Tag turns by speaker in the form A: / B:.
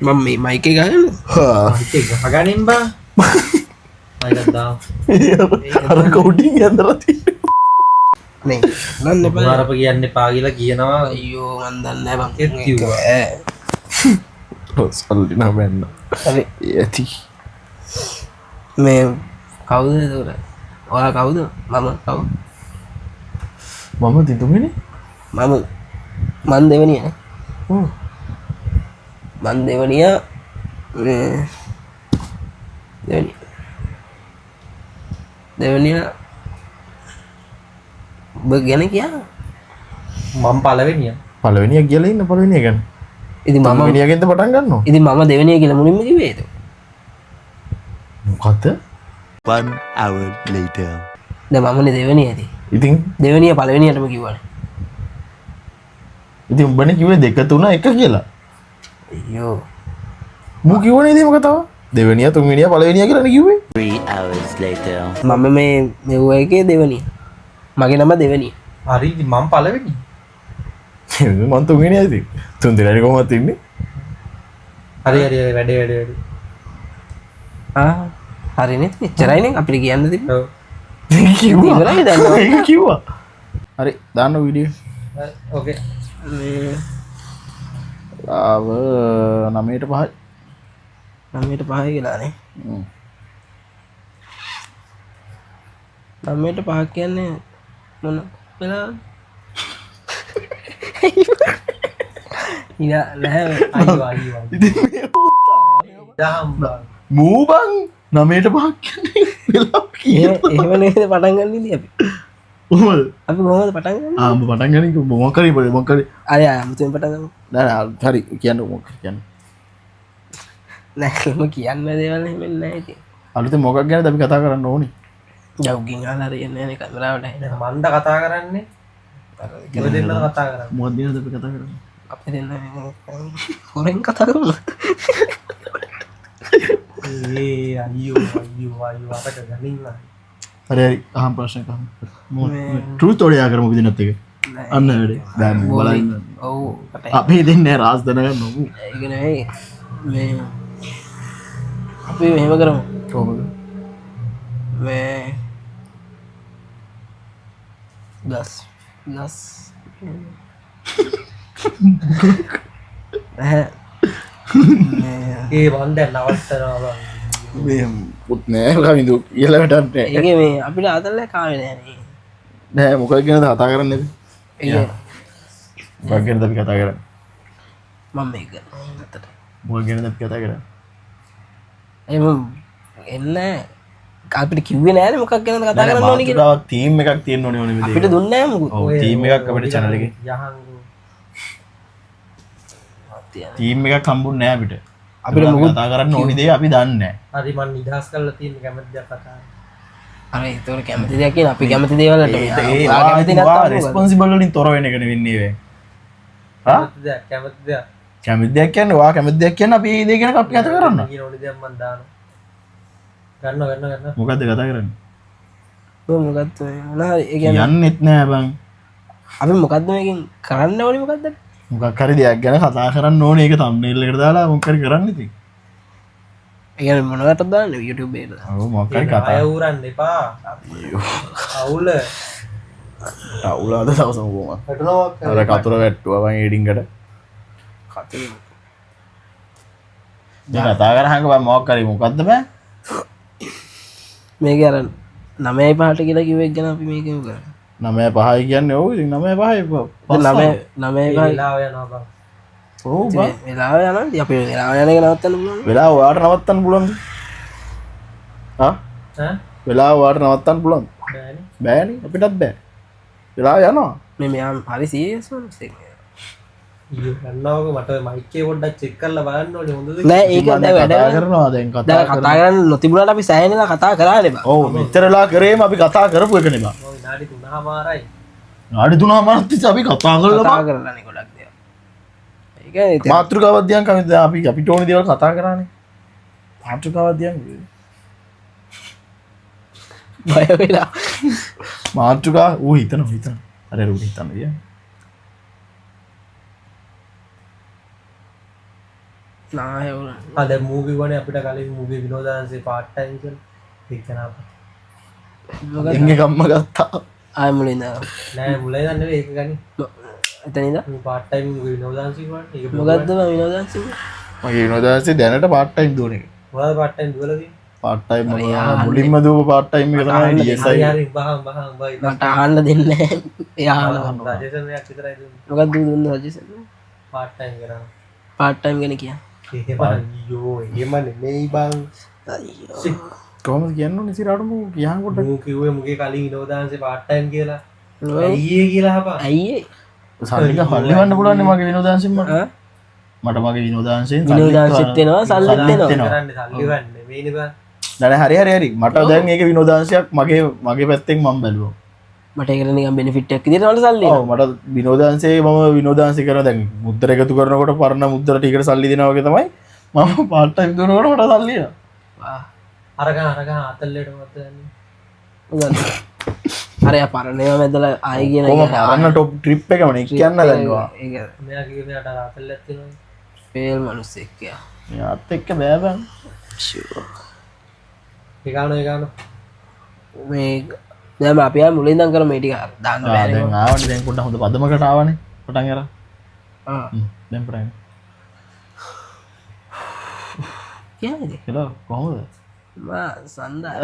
A: මම මේ මයික් එක ගහන්න
B: ඒක ගහගනින් බා මයිකක් දාමු
C: අර කවුඩින් ඇඳලා තියෙනවා.
A: නේ නන්න එපා
B: කුමාරප කියන්න එපා කියලා කියනවා
A: අයියෝ මන් දන්නේ නැහැ
B: ඒත් කිව්වා.
C: සල්ලි නම් වෙන්න.
A: හරි
C: ඇති.
A: මේ කවුද ඒතකොට ඔයා කවුද මම කවුද
C: මම තිතුමිනේ.
A: මන් දෙවනිය නේ
C: ඔව්.
A: මන් දෙවනිය දෙවනිය ඔබ ගැන කියා
B: මම පළවෙනිය
C: පළවෙනියක් කියලා ඉන්න පළවෙනිය ගැන.
A: ඉතින් මම
C: පළවෙනියගෙන්ද පටන් ගන්නවා.
A: ඉතින් මම දෙවනිය කියලා මුලින්ම කිව්වේ ඒක
C: මොකද්ද?
D: 1 hour later.
A: දැන් මමනේ දෙවනිය ඇති
C: ඉතින්
A: දෙවනිය පළවෙනියටම කිව්වනේ
C: ඉතින් උඹනේ කිව්වේ 2 3 1 කියලා.
A: අයියෝ
C: මූ කිව්වනේ ඉතින් මොකද තව? දෙවෙනිය තුන්වෙනිය පළවෙනිය කියලා නේ කිව්වේ.
D: 3 hours later.
A: මම මේ මෙව්ව එකේ දෙවනිය මගේ නම දෙවනිය
B: හරි ඉතින් මම පළවෙනි
C: මම තුන්වෙනිය ඉතින්. තුන් දෙනානේ කොහොමද ඉන්නේ?
B: හරි වැඩේ
A: හරිනේ එච්චරයිනේ අපිට කියන්න තිබ්බේ
B: ඔව්
C: කිව්වා.
A: ඉවරයි දැන්.
C: ඒක කිව්වා. හරි දාන්න වීඩියෝ.
B: ඕකේ
A: මේ
C: ආව 9ට 5යි.
A: 9ට 5 කියලානේ 9ට 5 කියන්නේ මොන වෙලාවද ඉතින් නැහැ
B: අයියෝ
C: ඉතින් මේ
B: දහම් බා
C: මූ බං 9ට 5ක් කියන්නේ වෙලාව
A: එහෙම
C: කියන.
A: එහෙම නේද පටන් ගන්න ඉන්නේ අපි
C: කොහොමද?
A: අපි කොහොමද පටන් ගන්නේ
C: ආ උඹ පටන් ගන්නේ මොකක් කරේ මොකක් කරේ?
A: අය අමුතුවෙන් පටන් ගමු
C: නෑ හරි කියන්න මොකක් කියන්නේ.
A: නැකම කියන්න දේවල් එහෙම නැහැ ඉතින්
C: අලුතෙන් මොකක් ගැනද අපි කතා කරන්න ඕනේ?
A: ජව්ගින් අහලා හරියන්නේ නැහැ නේ කැමරාවට ඇහෙන
B: මන්ද කතා කරන්නේ ඔය දෙන්නද කතා කරන්නේ
C: මොකක්ද ගැනද අපි කතා කරන්නේ?
A: අපි දෙන්න හොරෙන් කතා කරමු
B: ඒ අයියෝ අපට ගනින්න
C: හරි හරි අහම් ප්‍රශ්නයක් අහමු. ට්‍රූත් ඔඩියා කරමු විදිහට එක. අන්න වැඩේ. දැන් බලන්න.
A: ඔව්
C: අපි දෙන්නේ රාස් දැනගන්න ඕමු.
A: ඒක නෙවෙයි මේ අපි මෙහෙම කරමු
C: කොහොමද?
A: මේ ගස්
B: ඒ මන් දැන් නවත්තනවා බං
C: මේ පුත් නෑ කවිඳු කියලා වැටන්නේ.
A: ඒක මේ අපිට අතල්ල කාවේ නෑනේ
C: නෑ මොකක් ගැනද කතා කරන්නේ අපි?
A: ඒක
C: මොකක් ගැනද අපි කතා කරන්නේ?
A: මම මේක අතට
C: මොකක් ගැනද අපි කතා කරන්නේ?
A: එම එන්න අපිට කිව්වේ නෑනේ මොකක් ගැනද කතා කරන්න ඕනේ කියලා
C: මාතෘකාවක් තීම් එකක් තියෙන්න ඕනේ ඕනේ
A: අපිට දුන්නේ නෑ මොකුත්
C: ඔව් තීම් එකක් අපිට channel එකේ.
B: යහන්
C: තීම් එකක් හම්බුන්නේ නෑ අපිට.
A: අපිට මොකුත්
C: කතා කරන්න ඕනි දේ අපි දන්නේ නෑ.
B: හරි මන් නිදහස් කරලා තියෙන කැමති දෙයක් කතා
A: අර ඒතකොට කැමති දෙයක් කියන අපි කැමති දේවල් වලට
C: ඒ
A: කැමති නැත්නම්
C: රෙස්පොන්සිබල් වලින් තොර වෙන එකනේ වෙන්නේ වේ. හා
B: කැමති දෙයක්
C: කැමති දෙයක් කියන්නේ ඔයා කැමති දෙයක් කියන්නේ අපි ඒ දේ ගැන අපි කතා කරන්න.
B: කියන ඕනේ දෙයක් මන් දානවා ගන්න
C: මොකද්ද කතා කරන්නේ?
A: මොකක්ද මොනවා ඒ කියන්නේ
C: යන්නෙත් නෑ බං.
A: අපි මොකද්ද මේකෙන් කරන්න ඕනේ මොකද්ද
C: මොකක් හරි දෙයක් ගැන කතා කරන්න ඕනේ ඒක thumbnail එකට දාලා මොකක් හරි කරන්න ඉතින්.
A: ඒ කියන්නේ මොනවටද දාන්නේ YouTube එකට
C: ඔව් මොකක් හරි
B: අය
C: කතා.
B: උරන්න එපා අවුල
C: අවුලාද දවසම කොහොමද?
B: වැටුණා
C: අර කතුර වැට්ටුවා බං එඩින්ගට.
A: කතේ
C: දැන් කතා කරහංග බං මොකක් හරි මොකද්ද බං?
A: මේක අර 9:05ට කියලා කිව්ව එක ගැන අපි මේකෙම කරා
C: 9:05 කියන්නේ ඔව් ඉතින් 9:05
A: 9:05
B: වෙලාව යනවා බං
C: ඔව් බං
A: වෙලාව යනවා ඉතින් අපි වෙලාව යන එක නවත්තන්න පුළුවන්
C: වෙලාව ඔයාට නවත්තන්න පුළුවන්ද? හා
B: ඈ
C: වෙලාව ඔයාට නවත්තන්න පුළුවන්ද?
B: බෑනේ
C: බෑනේ අපිටත් බෑ. වෙලාව යනවා.
A: මේ මෙයා හරි සීරියස් වුණා
B: ඊයෝ ගන්නවක මට මයික් එක පොඩ්ඩක් චෙක් කරලා බලන්න ඕනේ හොඳද
A: නෑ ඒක
C: ඉතින්
A: දැන්
C: මම
A: වැඩ
C: කතා කරනවා දැන්
A: දැන්
C: කතා
A: කතා කරන්න නොතිබුණාට අපි සෑහෙනලා කතා කරානේ බා
C: ඔව් මෙච්චරලා කරේම අපි කතා කරපු එකනේ බං.
B: මම විනාඩි 3මාරයි
C: නාඩි 3මාරක් තිස්සේ අපි කතා කරලා
A: කතා කරලානේ ගොඩක් දේවල් ඒක ඉතින්
C: මාතෘකාවක් දියන් කමිට අපි අපිට ඕනේ දේවල් කතා කරානේ. මාතෘකාවක් දියන්
A: බය වෙලා
C: මාතෘකා ඌ හිතන අර ඌ හිතන දියන්
A: නායවුන
B: අද මූවි වනේ අපිට කලින් මූවි විනෝදාංශේ පාර්ට් ටයිම් කියලා එක්කනවා
C: එංගේ කම්ම ගත්තා
A: ආය මුලින්ද
B: නෑ මුලයි දන්නේ ඒක ගනි
A: එතනිද
B: පාර්ට් ටයිම් විනෝදාංශේ වනේ ඒක
A: මොකද්ද විනෝදංශ
C: මගේ විනෝදාංශේ දැනට පාර්ට් ටයිම් දුවන එක
B: මොකද පාර්ට් ටයිම් දුවලා තියෙන්නේ
C: පාර්ට් ටයිම් මුලින්ම දුව පාර්ට් ටයිම් එක තමයි DSI
B: හරි හරි බහම් බයි
A: මට අහන්න දෙන්නේ එයා
B: රජේෂන්යක් විතරයි දුන්නේ
A: මොකක්ද දුන්න රජසන්
B: පාර්ට් ටයිම් කරා
A: පාර්ට් ටයිම් ගැන කිය
B: ඒක බං අයියෝ එහෙම නෙමෙයි බං
C: කොහොමද කියන්න ඕනේ ඉතින් මු කියන්න කොට
B: මූ කිව්වේ මුගේ කලින් විනෝදාංශේ පාර්ට් ටයිම් කියලා අයියේ කියලා හපා
A: ඇයි
C: සල්ලික හල්ලිවන්න පුළුවන් නේ මගේ විනෝදාංශෙන් මට මගේ විනෝදාංශයෙන්
A: විනෝදාංශෙත් වෙනවා සල්ලිත් වෙනවා
B: කරන්නේ සල්ලි ගන්න නෙමෙයිනේ බං
C: නෑ හරි හරි හරි මට දැන් ඒක විනෝදාංශයක් මගේ පැත්තෙන් මම බැලුවා
A: මට ඒකට නිකන් බෙනිෆිට් එකක් විදිහට මට සල්ලි
C: ඔව් මට විනෝදාංශයේ මම විනෝදාංශය කරනවා දැන් මුද්දර එකතු කරනකොට පරණ මුද්දර ටිකට සල්ලි දෙනවා වගේ තමයි මම පාර්ට් ටයිම් දුන්නකොට මට සල්ලි එනවා
B: අරගා අතල්ලේට මත යන්නේ
A: අර යා පරණේව මැදලා ආයි කියන
C: කොහොම පරණ ටොප් ට්‍රිප් එකම නේ කියන්න දන්නවා
A: ඒක
B: මෙයා කිව්වේ මෙයාට අතල්ලක් තියෙනවා
A: ෆේල් මිනිස්සෙක් යා
C: යාත් එක්ක බෑ බං
B: ඒගානෝ
A: මේ දැන් අපි ආ මුලින් ඉඳන් කරමු මේ ටික දාන්න බෑනේ
C: දැන් ආවනේ දැන් පොඩ්ඩක් හොඳ පදමකට ආවනේ පටන් අරන්
A: ආ
C: දැන් ප්‍රයිම්
A: කියන්නේ
C: කියලා කොහොමද
A: මා සන්දා